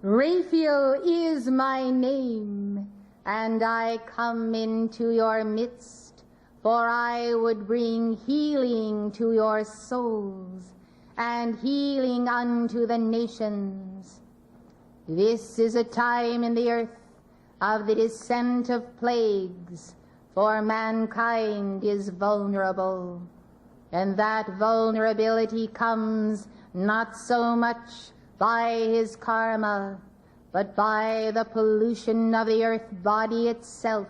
Raphael is my name, and I come into your midst, for I would bring healing to your souls, and healing unto the nations. This is a time in the earth of the descent of plagues, for mankind is vulnerable, and that vulnerability comes not so much by his karma, but by the pollution of the earth body itself,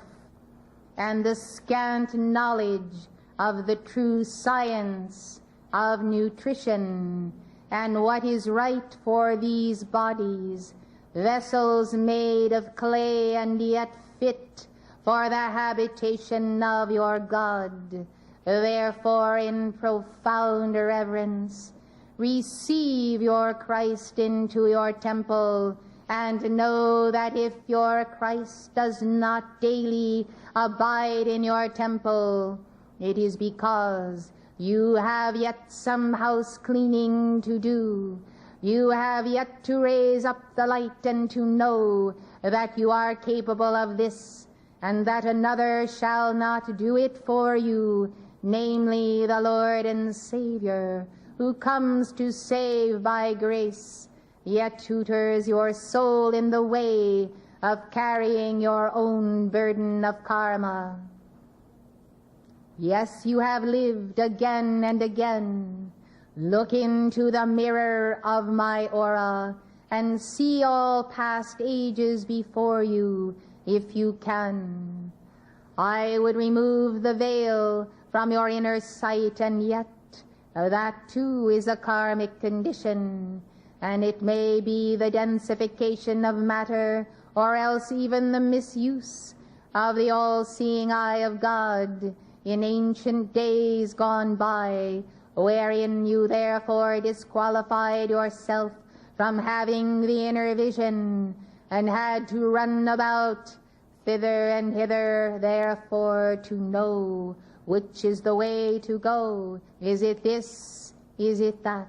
and the scant knowledge of the true science of nutrition, and what is right for these bodies, vessels made of clay and yet fit for the habitation of your God. Therefore, in profound reverence, receive your Christ into your temple, and know that if your Christ does not daily abide in your temple, it is because you have yet some house cleaning to do. You have yet to raise up the light and to know that you are capable of this, and that another shall not do it for you, namely the Lord and Savior, who comes to save by grace, yet tutors your soul in the way of carrying your own burden of karma. Yes, you have lived again and again. Look into the mirror of my aura and see all past ages before you, if you can. I would remove the veil from your inner sight, and yet that too is a karmic condition, and it may be the densification of matter, or else even the misuse of the all-seeing eye of God in ancient days gone by, wherein you therefore disqualified yourself from having the inner vision, and had to run about thither and hither, therefore to know which is the way to go. Is it this? Is it that?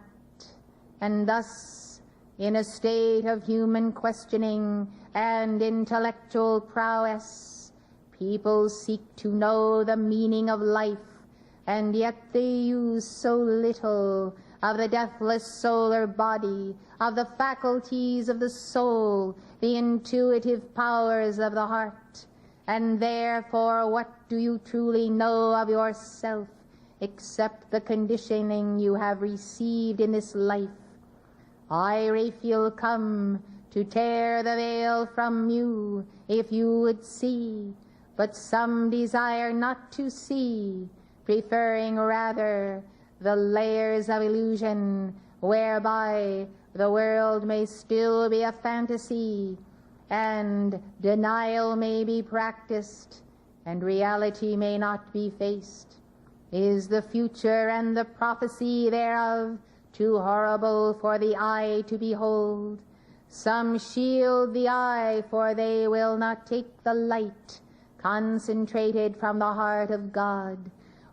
And thus, in a state of human questioning and intellectual prowess, people seek to know the meaning of life, and yet they use so little of the deathless solar body, of the faculties of the soul, the intuitive powers of the heart. And therefore, what do you truly know of yourself, except the conditioning you have received in this life? I, Raphael, come to tear the veil from you, if you would see, but some desire not to see, preferring rather the layers of illusion, whereby the world may still be a fantasy, and denial may be practiced, and reality may not be faced. Is the future and the prophecy thereof too horrible for the eye to behold? Some shield the eye, for they will not take the light concentrated from the heart of God,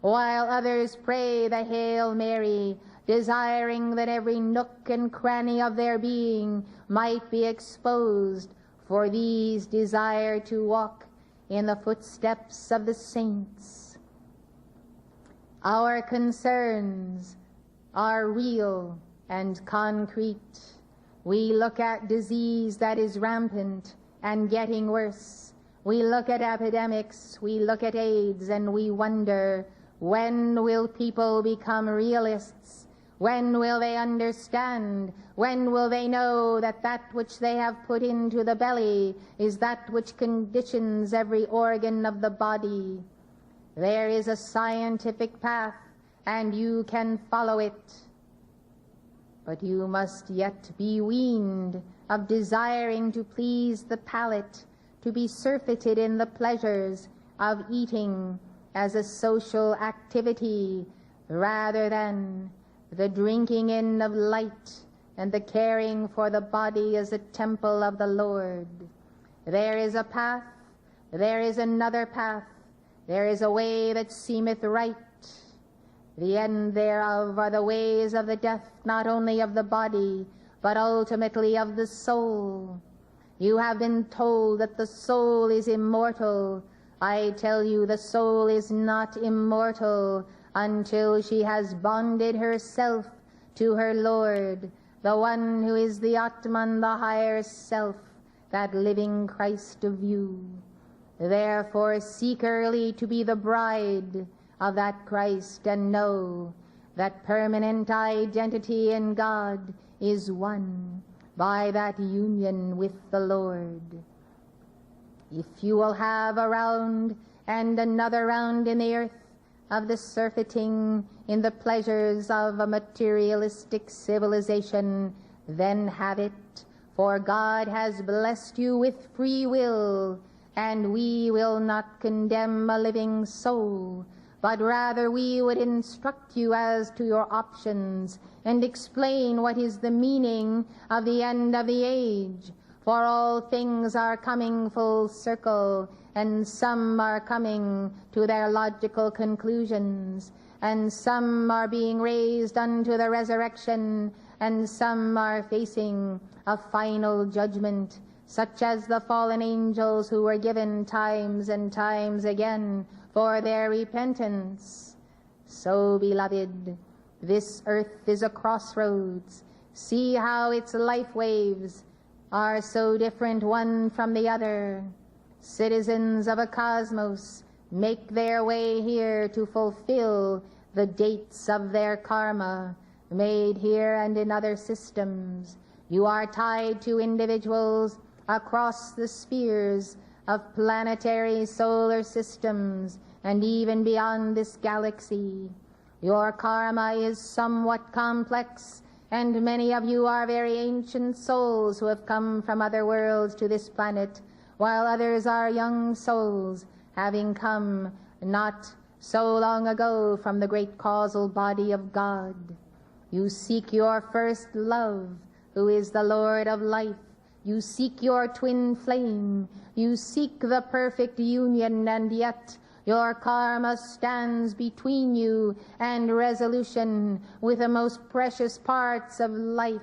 while others pray the Hail Mary, desiring that every nook and cranny of their being might be exposed, for these desire to walk in the footsteps of the saints. Our concerns are real and concrete. We look at disease that is rampant and getting worse. We look at epidemics, we look at AIDS, and we wonder, when will people become realists? When will they understand? When will they know that that which they have put into the belly is that which conditions every organ of the body? There is a scientific path, and you can follow it. But you must yet be weaned of desiring to please the palate, to be surfeited in the pleasures of eating as a social activity, rather than the drinking in of light and the caring for the body as a temple of the Lord. There is a path, there is another path, there is a way that seemeth right. The end thereof are the ways of the death, not only of the body, but ultimately of the soul. You have been told that the soul is immortal. I tell you, the soul is not immortal until she has bonded herself to her Lord, the one who is the Atman, the higher self, that living Christ of you. Therefore seek early to be the bride of that Christ, and know that permanent identity in God is won by that union with the Lord. If you will have a round and another round in the earth of the surfeiting in the pleasures of a materialistic civilization, then have it, for God has blessed you with free will, and we will not condemn a living soul, but rather we would instruct you as to your options and explain what is the meaning of the end of the age. For all things are coming full circle, and some are coming to their logical conclusions, and some are being raised unto the resurrection, and some are facing a final judgment, such as the fallen angels who were given times and times again for their repentance. So, beloved, this earth is a crossroads. See how its life waves are so different one from the other. Citizens of a cosmos make their way here to fulfill the dates of their karma, made here and in other systems. You are tied to individuals across the spheres of planetary solar systems and even beyond this galaxy. Your karma is somewhat complex, and many of you are very ancient souls who have come from other worlds to this planet, while others are young souls, having come not so long ago from the great causal body of God. You seek your first love, who is the Lord of life. You seek your twin flame. You seek the perfect union, and yet your karma stands between you and resolution with the most precious parts of life,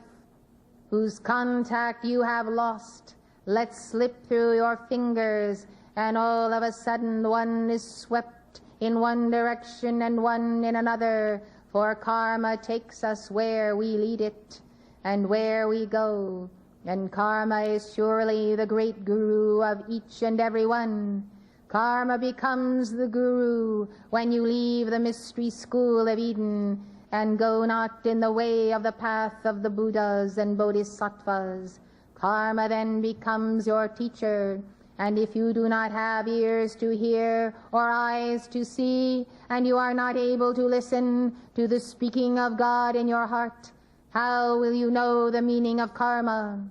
whose contact you have lost, let slip through your fingers, and all of a sudden one is swept in one direction and one in another, for karma takes us where we lead it and where we go, and karma is surely the great guru of each and every one. Karma becomes the guru when you leave the mystery school of Eden and go not in the way of the path of the Buddhas and Bodhisattvas. Karma then becomes your teacher, and if you do not have ears to hear or eyes to see, and you are not able to listen to the speaking of God in your heart, how will you know the meaning of karma?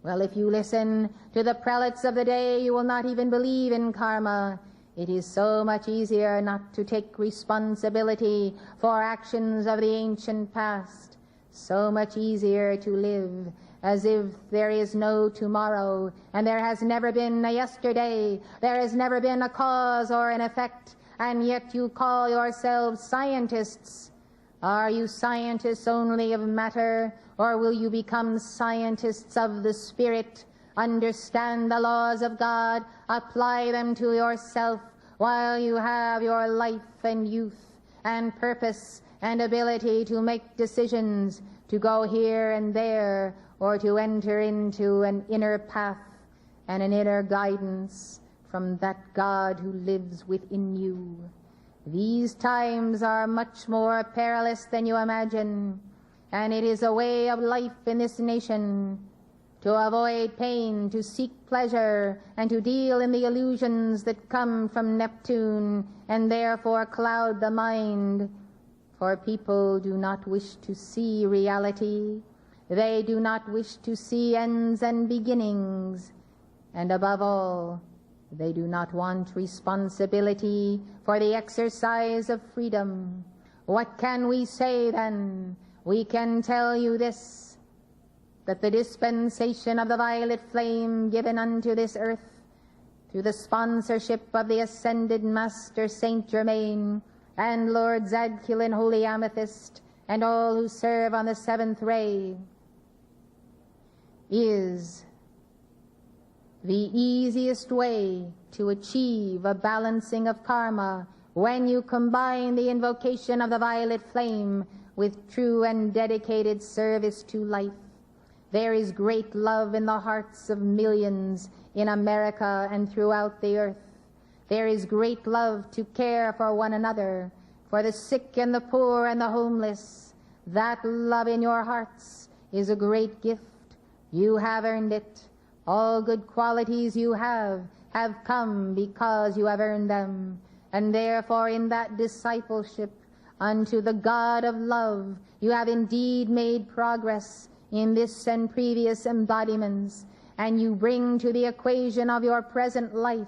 Well, if you listen to the prelates of the day, you will not even believe in karma. It is so much easier not to take responsibility for actions of the ancient past, so much easier to live as if there is no tomorrow, and there has never been a yesterday, there has never been a cause or an effect, and yet you call yourselves scientists. Are you scientists only of matter, or will you become scientists of the spirit? Understand the laws of God, apply them to yourself while you have your life and youth and purpose and ability to make decisions, to go here and there, or to enter into an inner path and an inner guidance from that God who lives within you. These times are much more perilous than you imagine, and it is a way of life in this nation to avoid pain, to seek pleasure, and to deal in the illusions that come from Neptune, and therefore cloud the mind. For people do not wish to see reality. They do not wish to see ends and beginnings. And above all, they do not want responsibility for the exercise of freedom. What can we say then? We can tell you this, that the dispensation of the violet flame given unto this earth through the sponsorship of the ascended Master Saint Germain and Lord Zadkiel and Holy Amethyst and all who serve on the seventh ray, is the easiest way to achieve a balancing of karma when you combine the invocation of the violet flame with true and dedicated service to life. There is great love in the hearts of millions in America and throughout the earth. There is great love to care for one another, for the sick and the poor and the homeless. That love in your hearts is a great gift. You have earned it. All good qualities you have come because you have earned them. And therefore in that discipleship unto the God of love, you have indeed made progress in this and previous embodiments, and you bring to the equation of your present life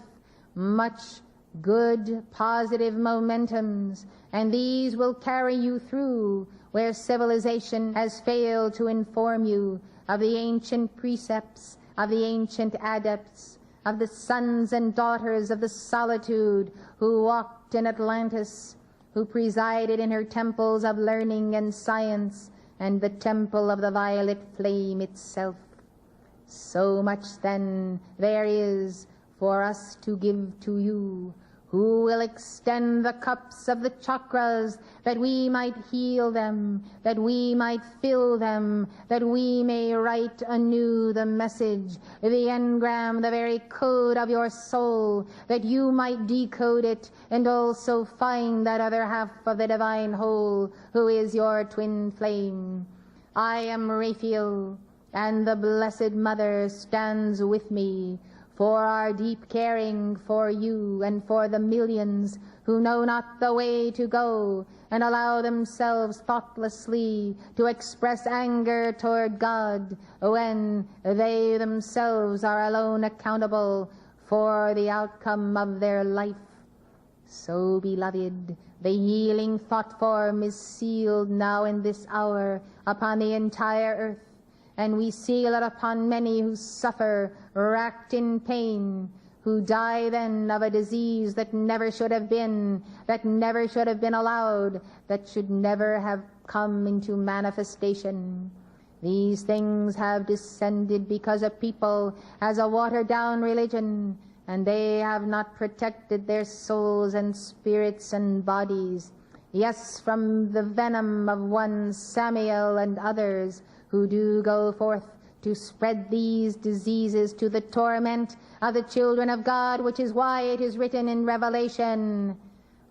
much good, positive momentums, and these will carry you through where civilization has failed to inform you of the ancient precepts, of the ancient adepts, of the sons and daughters of the solitude who walked in Atlantis, who presided in her temples of learning and science, and the temple of the violet flame itself. So much then there is for us to give to you, who will extend the cups of the chakras that we might heal them, that we might fill them, that we may write anew the message, the engram, the very code of your soul, that you might decode it and also find that other half of the divine whole, who is your twin flame. I am Raphael, and the Blessed Mother stands with me, for our deep caring for you and for the millions who know not the way to go and allow themselves thoughtlessly to express anger toward God when they themselves are alone accountable for the outcome of their life. So, beloved, the healing thought form is sealed now in this hour upon the entire earth, and we seal it upon many who suffer, racked in pain, who die then of a disease that never should have been, that never should have been allowed, that should never have come into manifestation. These things have descended because a people has a watered-down religion, and they have not protected their souls and spirits and bodies. Yes, from the venom of one Samuel and others who do go forth to spread these diseases to the torment of the children of God, which is why it is written in Revelation,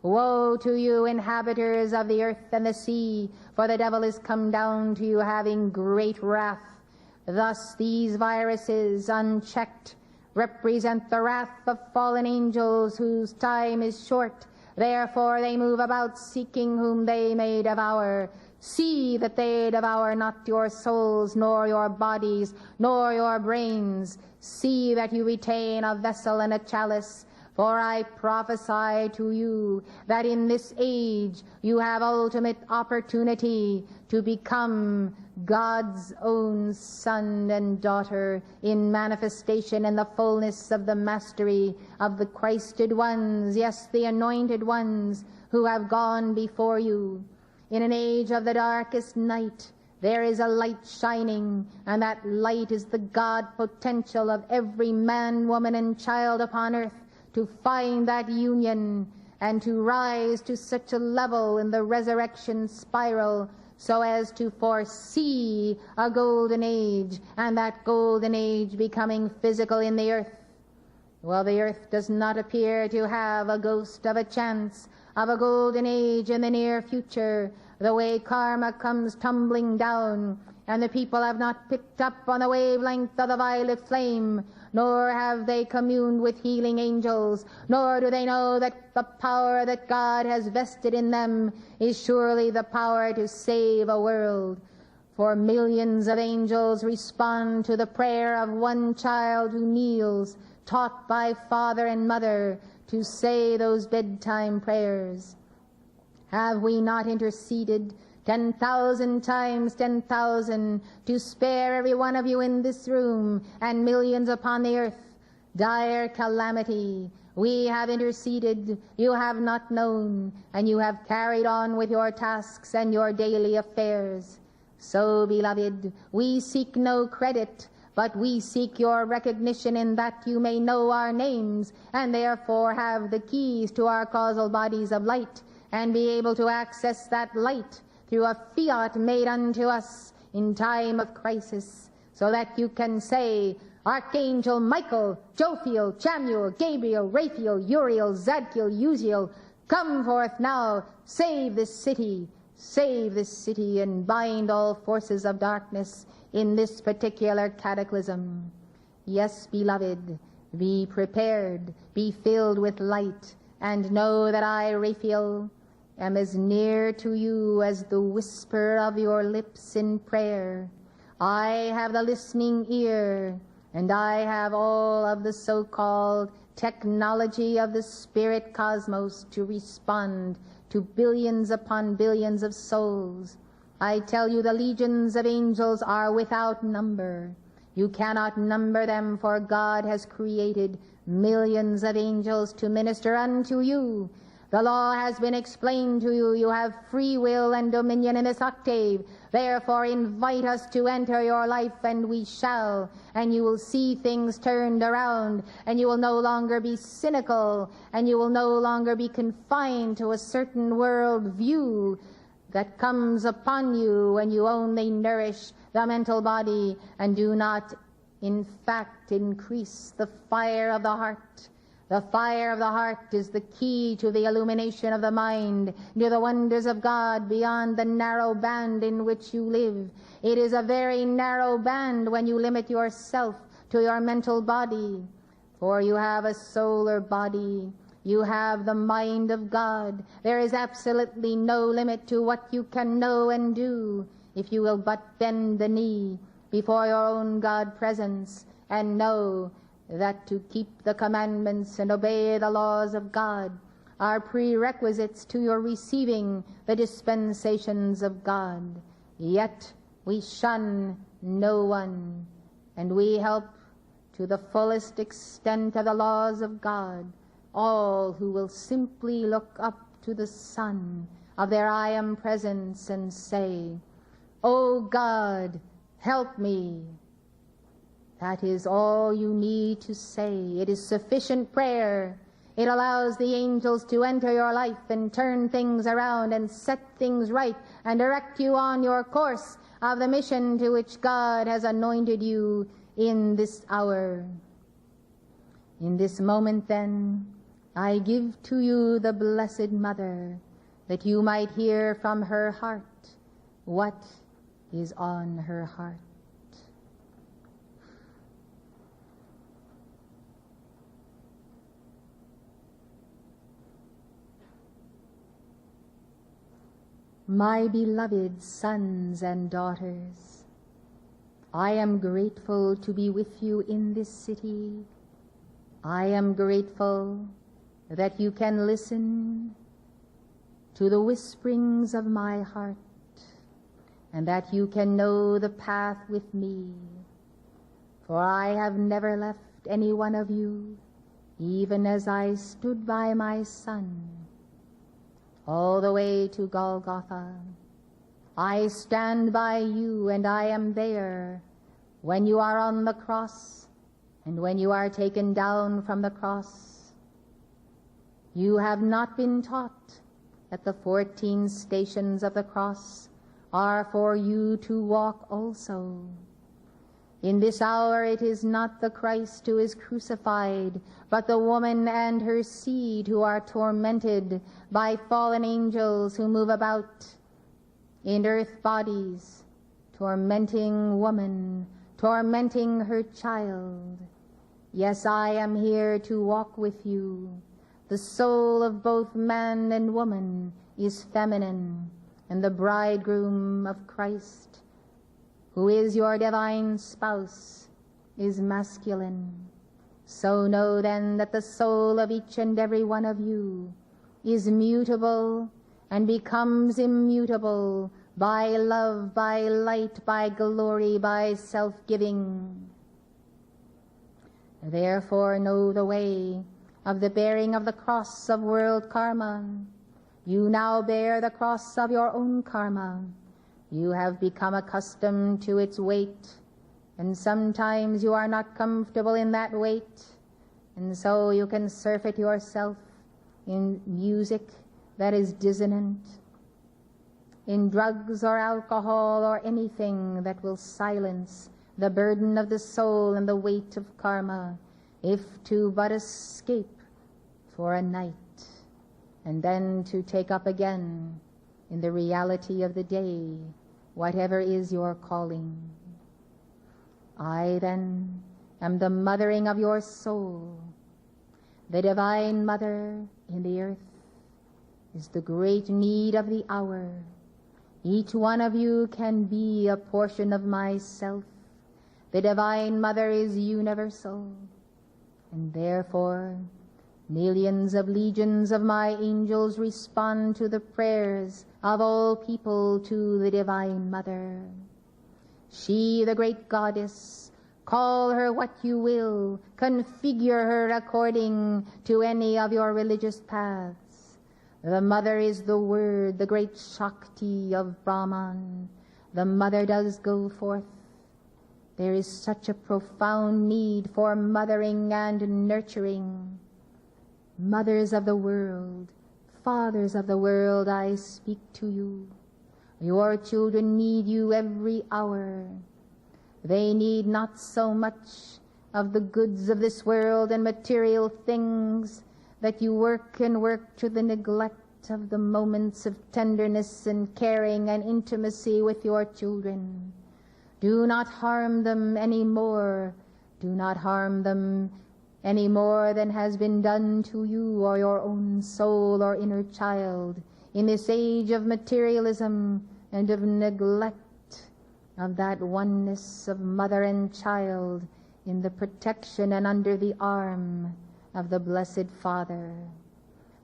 Woe to you, inhabitants of the earth and the sea, for the devil is come down to you having great wrath. Thus these viruses, unchecked, represent the wrath of fallen angels whose time is short. Therefore they move about seeking whom they may devour. See that they devour not your souls, nor your bodies, nor your brains. See that you retain a vessel and a chalice. For I prophesy to you that in this age you have ultimate opportunity to become God's own son and daughter in manifestation in the fullness of the mastery of the Christed ones, yes, the anointed ones who have gone before you. In an age of the darkest night, there is a light shining, and that light is the God potential of every man, woman, and child upon earth to find that union and to rise to such a level in the resurrection spiral so as to foresee a golden age, and that golden age becoming physical in the earth. Well, the earth does not appear to have a ghost of a chance of a golden age in the near future, the way karma comes tumbling down, and the people have not picked up on the wavelength of the violet flame, nor have they communed with healing angels, nor do they know that the power that God has vested in them is surely the power to save a world. For millions of angels respond to the prayer of one child who kneels, taught by father and mother to say those bedtime prayers. Have we not interceded 10,000 times 10,000 to spare every one of you in this room and millions upon the earth dire calamity? We have interceded, you have not known, and you have carried on with your tasks and your daily affairs. So, beloved, we seek no credit, but we seek your recognition in that you may know our names, and therefore have the keys to our causal bodies of light, and be able to access that light through a fiat made unto us in time of crisis, so that you can say, Archangel Michael, Jophiel, Chamuel, Gabriel, Raphael, Uriel, Zadkiel, Uziel, come forth now, save this city, and bind all forces of darkness in this particular cataclysm. Yes, beloved, be prepared, be filled with light, and know that I, Raphael, am as near to you as the whisper of your lips in prayer. I have the listening ear, and I have all of the so-called technology of the spirit cosmos to respond to billions upon billions of souls. I tell you, the legions of angels are without number. You cannot number them, for God has created millions of angels to minister unto you. The law has been explained to you. You have free will and dominion in this octave. Therefore invite us to enter your life, and we shall. And you will see things turned around, and you will no longer be cynical, and you will no longer be confined to a certain world view that comes upon you when you only nourish the mental body and do not, in fact, increase the fire of the heart. The fire of the heart is the key to the illumination of the mind, to the wonders of God beyond the narrow band in which you live. It is a very narrow band when you limit yourself to your mental body, for you have a solar body. You have the mind of God. There is absolutely no limit to what you can know and do, if you will but bend the knee before your own God presence and know that to keep the commandments and obey the laws of God are prerequisites to your receiving the dispensations of God. Yet we shun no one, and we help to the fullest extent of the laws of God all who will simply look up to the sun of their I am presence and say, "O God, help me." That is all you need to say. It is sufficient prayer. It allows the angels to enter your life and turn things around and set things right and direct you on your course of the mission to which God has anointed you in this hour. In this moment, then, I give to you the Blessed Mother, that you might hear from her heart what is on her heart. My beloved sons and daughters, I am grateful to be with you in this city. I am grateful that you can listen to the whisperings of my heart, and that you can know the path with me. For I have never left any one of you, even as I stood by my son all the way to Golgotha. I stand by you, and I am there when you are on the cross and when you are taken down from the cross. You have not been taught that the 14 stations of the cross are for you to walk also. In this hour it is not the Christ who is crucified, but the woman and her seed who are tormented by fallen angels who move about in earth bodies, tormenting woman, tormenting her child. Yes, I am here to walk with you. The soul of both man and woman is feminine, and the bridegroom of Christ, who is your divine spouse, is masculine. So know then that the soul of each and every one of you is mutable and becomes immutable by love, by light, by glory, by self-giving. Therefore know the way of the bearing of the cross of world karma. You now bear the cross of your own karma. You have become accustomed to its weight, And sometimes you are not comfortable in that weight, and so you can surfeit yourself in music that is dissonant, in drugs or alcohol or anything that will silence the burden of the soul and the weight of karma, if to but escape for a night, and then to take up again in the reality of the day, whatever is your calling. I, then, am the mothering of your soul. The Divine Mother in the earth is the great need of the hour. Each one of you can be a portion of myself. The Divine Mother is universal, and therefore millions of legions of my angels respond to the prayers of all people to the Divine Mother. She, the great goddess, call her what you will, configure her according to any of your religious paths. The Mother is the Word, the great Shakti of Brahman. The Mother does go forth. There is such a profound need for mothering and nurturing. Mothers of the world, fathers of the world, I speak to you. Your children need you every hour. They need not so much of the goods of this world and material things that you work and work to the neglect of the moments of tenderness and caring and intimacy with your children. Do not harm them any more. Do not harm them any more than has been done to you or your own soul or inner child in this age of materialism and of neglect of that oneness of mother and child in the protection and under the arm of the Blessed Father.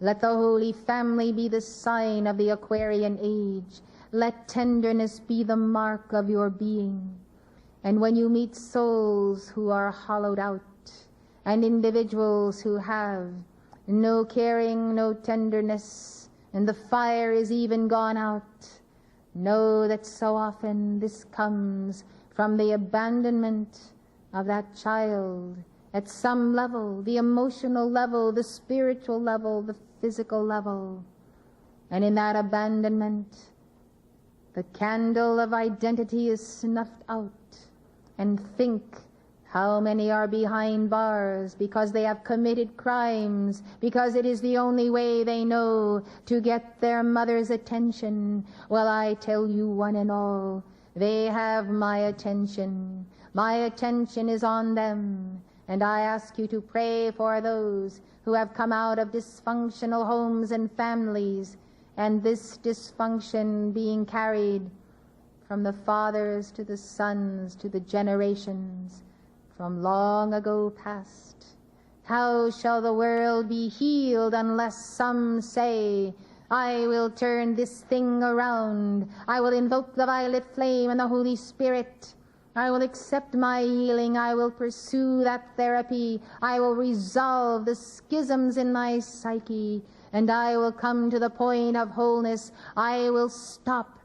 Let the Holy Family be the sign of the Aquarian age. Let tenderness be the mark of your being. And when you meet souls who are hollowed out, and individuals who have no caring, no tenderness, and the fire is even gone out, know that so often this comes from the abandonment of that child at some level, the emotional level, the spiritual level, the physical level. And in that abandonment, the candle of identity is snuffed out. And think how many are behind bars because they have committed crimes, because it is the only way they know to get their mother's attention. Well, I tell you one and all, they have my attention. My attention is on them. And I ask you to pray for those who have come out of dysfunctional homes and families, and this dysfunction being carried from the fathers to the sons to the generations from long ago past. How shall the world be healed unless some say, I will turn this thing around. I will invoke the violet flame and the Holy Spirit. I will accept my healing. I will pursue that therapy. I will resolve the schisms in my psyche, and I will come to the point of wholeness. I will stop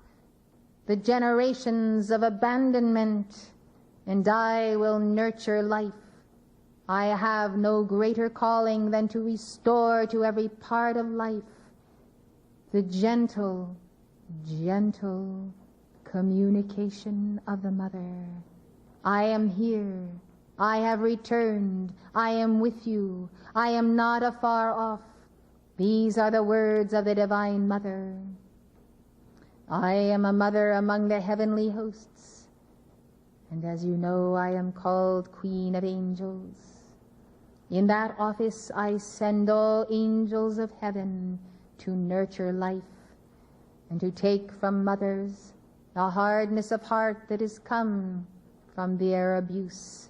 the generations of abandonment, and I will nurture life. I have no greater calling than to restore to every part of life the gentle, gentle communication of the Mother. I am here. I have returned. I am with you. I am not afar off. These are the words of the Divine Mother. I am a mother among the heavenly hosts, and as you know, I am called Queen of Angels. In that office I send all angels of heaven to nurture life and to take from mothers the hardness of heart that has come from their abuse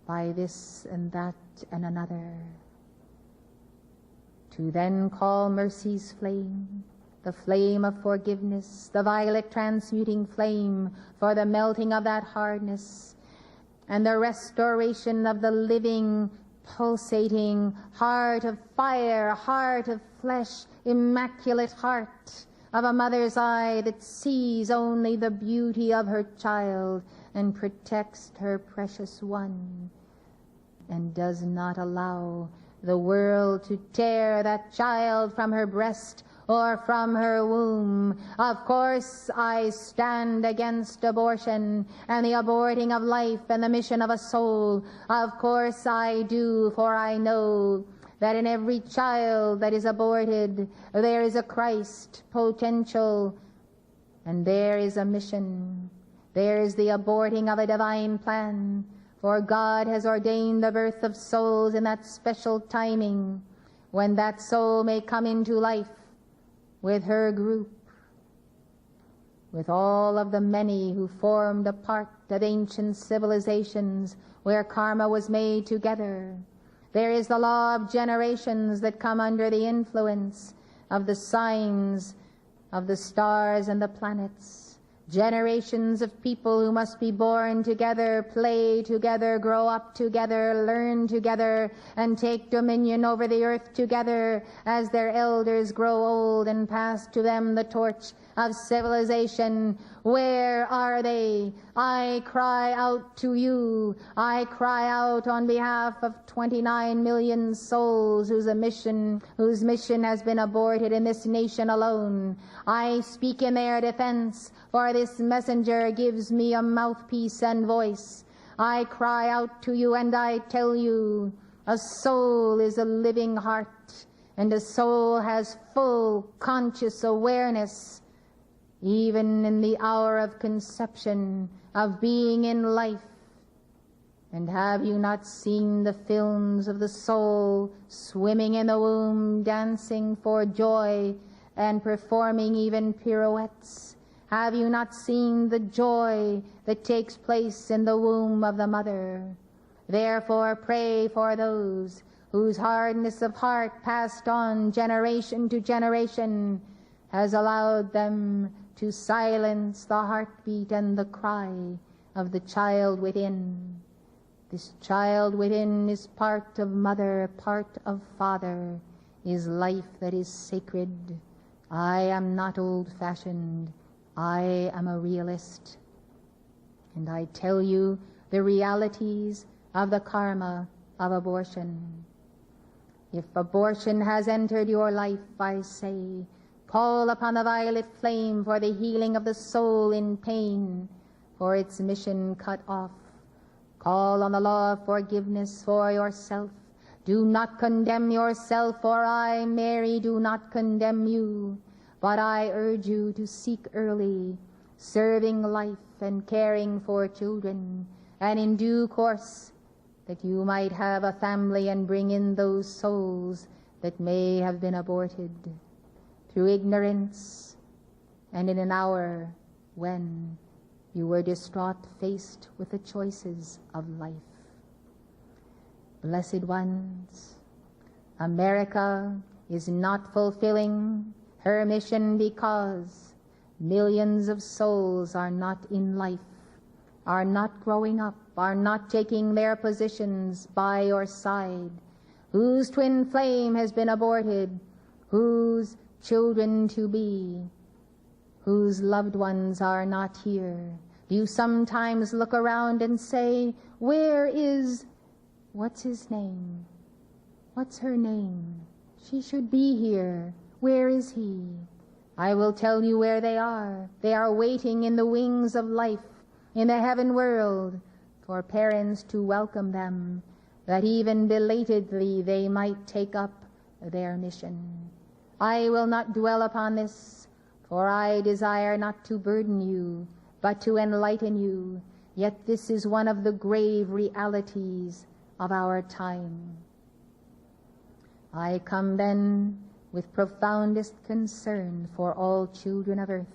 by this and that and another. To then call mercy's flame, the flame of forgiveness, the violet transmuting flame for the melting of that hardness and the restoration of the living, pulsating heart of fire, heart of flesh, immaculate heart of a mother's eye that sees only the beauty of her child and protects her precious one, and does not allow the world to tear that child from her breast or from her womb. Of course, I stand against abortion and the aborting of life and the mission of a soul. Of course I do, for I know that in every child that is aborted, there is a Christ potential, and there is a mission. There is the aborting of a divine plan, for God has ordained the birth of souls in that special timing when that soul may come into life with her group, with all of the many who formed a part of ancient civilizations where karma was made together. There is the law of generations that come under the influence of the signs of the stars and the planets. Generations of people who must be born together, play together, grow up together, learn together, and take dominion over the earth together as their elders grow old and pass to them the torch of civilization. Where are they? I cry out to you. I cry out on behalf of 29 million souls whose mission has been aborted in this nation alone. I speak in their defense, for this messenger gives me a mouthpiece and voice. I cry out to you and I tell you, a soul is a living heart, and a soul has full conscious awareness, even in the hour of conception, of being in life. And have you not seen the films of the soul swimming in the womb, dancing for joy, and performing even pirouettes? Have you not seen the joy that takes place in the womb of the mother? Therefore pray for those whose hardness of heart, passed on generation to generation, has allowed them to silence the heartbeat and the cry of the child within. This child within is part of mother, part of father, is life that is sacred. I am not old-fashioned. I am a realist. And I tell you the realities of the karma of abortion. If abortion has entered your life, I say, call upon the violet flame for the healing of the soul in pain, for its mission cut off. Call on the law of forgiveness for yourself. Do not condemn yourself, for I, Mary, do not condemn you. But I urge you to seek early, serving life and caring for children, and in due course, that you might have a family and bring in those souls that may have been aborted through ignorance, and in an hour when you were distraught, faced with the choices of life. Blessed ones, America is not fulfilling her mission because millions of souls are not in life, are not growing up, are not taking their positions by your side, whose twin flame has been aborted, whose children to be, whose loved ones are not here. Do you sometimes look around and say, what's his name? What's her name? She should be here. Where is he? I will tell you where they are. They are waiting in the wings of life, in the heaven world, for parents to welcome them, that even belatedly they might take up their mission. I will not dwell upon this, for I desire not to burden you, but to enlighten you. Yet this is one of the grave realities of our time. I come then with profoundest concern for all children of earth,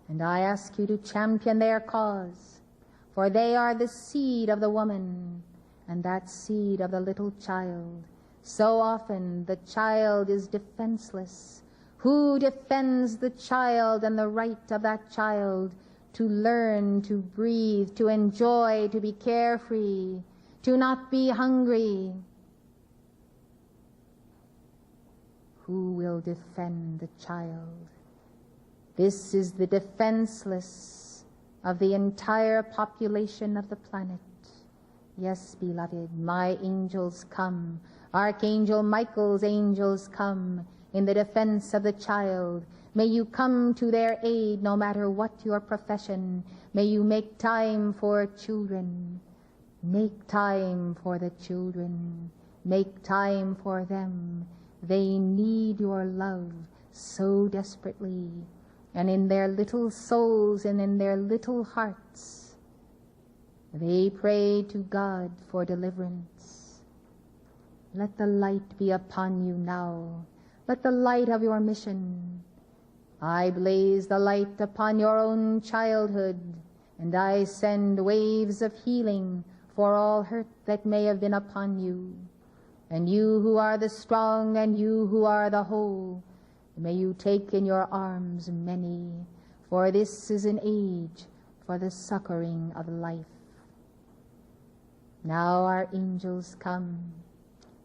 and I ask you to champion their cause, for they are the seed of the woman, and that seed of the little child. So often the child is defenseless. Who defends the child and the right of that child to learn, to breathe, to enjoy, to be carefree, to not be hungry? Who will defend the child? This is the defenseless of the entire population of the planet. Yes, beloved, my angels come, Archangel Michael's angels come, in the defense of the child. May you come to their aid no matter what your profession. May you make time for children. Make time for the children. Make time for them. They need your love so desperately. And in their little souls and in their little hearts, they pray to God for deliverance. Let the light be upon you now. Let the light of your mission. I blaze the light upon your own childhood, and I send waves of healing for all hurt that may have been upon you. And you who are the strong, and you who are the whole, may you take in your arms many, for this is an age for the succoring of life. Now our angels come.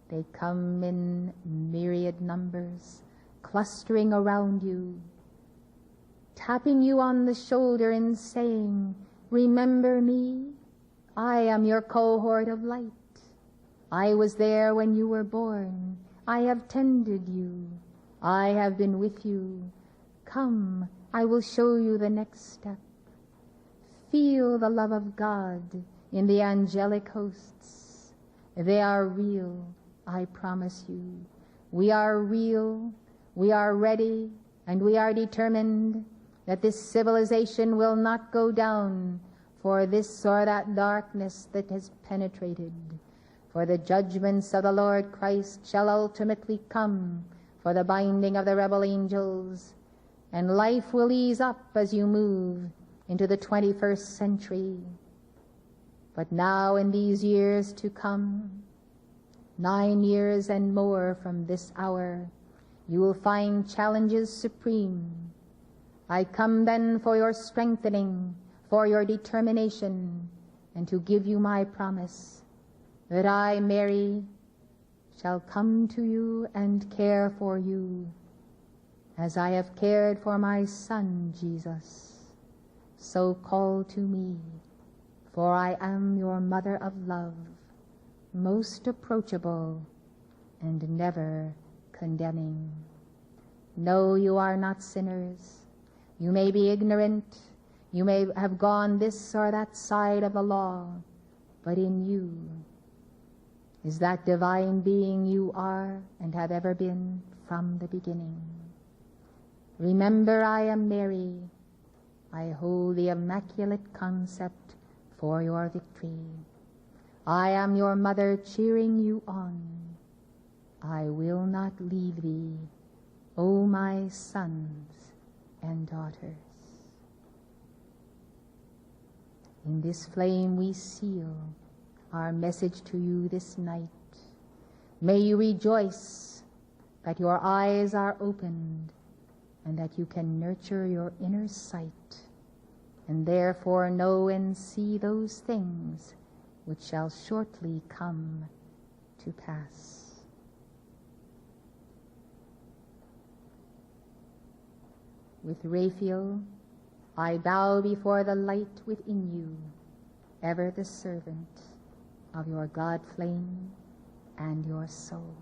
They come in myriad numbers, clustering around you, tapping you on the shoulder and saying, "Remember me, I am your cohort of light. I was there when you were born. I have tended you. I have been with you. Come, I will show you the next step." Feel the love of God in the angelic hosts. They are real, I promise you. We are real, we are ready, and we are determined that this civilization will not go down for this or that darkness that has penetrated. For the judgments of the Lord Christ shall ultimately come for the binding of the rebel angels, and life will ease up as you move into the 21st century. But now in these years to come, 9 years and more from this hour, you will find challenges supreme. I come then for your strengthening, for your determination, and to give you my promise that I, Mary, shall come to you and care for you as I have cared for my son Jesus. So call to me, for I am your mother of love, most approachable and never condemning. No, you are not sinners. You may be ignorant. You may have gone this or that side of the law, but in you is that divine being you are and have ever been from the beginning. Remember, I am Mary. I hold the Immaculate Concept for your victory. I am your mother cheering you on. I will not leave thee, O my sons and daughters. In this flame we seal our message to you this night. May you rejoice that your eyes are opened and that you can nurture your inner sight and therefore know and see those things which shall shortly come to pass. With Raphael, I bow before the light within you, ever the servant of your God flame and your soul.